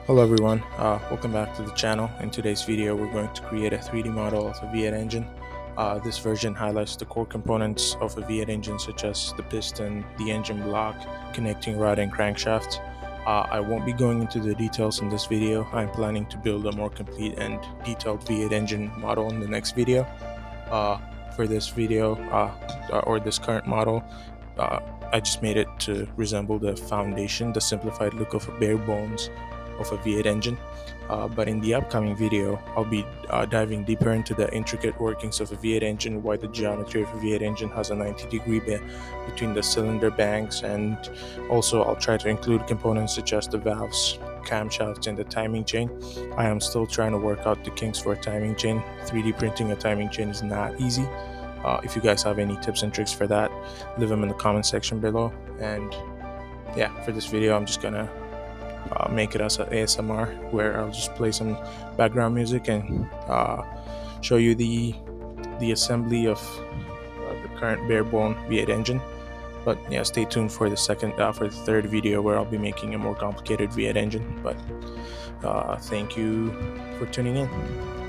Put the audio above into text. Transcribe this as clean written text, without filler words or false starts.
Hello everyone, welcome back to the channel. In today's video we're going to create a 3D model of a V8 engine. This version highlights the core components of a V8 engine such as the piston, the engine block, connecting rod and crankshaft. I won't be going into the details in this video. I'm planning to build a more complete and detailed V8 engine model in the next video. Uh, for this video or this current model, uh, I just made it to resemble the foundation, the simplified look of a bare bones of a V8 engine. But in the upcoming video, I'll be diving deeper into the intricate workings of a V8 engine, why the geometry of a V8 engine has a 90-degree between the cylinder banks, and also I'll try to include components such as the valves, camshafts, and the timing chain. I am still trying to work out the kinks for a timing chain. 3D printing a timing chain is not easy. If you guys have any tips and tricks for that, leave them in the comment section below. And yeah, for this video I'm just gonna make it as an ASMR where I'll just play some background music and show you the assembly of the current bare bone V8 engine. But yeah, stay tuned for the third video where I'll be making a more complicated V8 engine. But thank you for tuning in.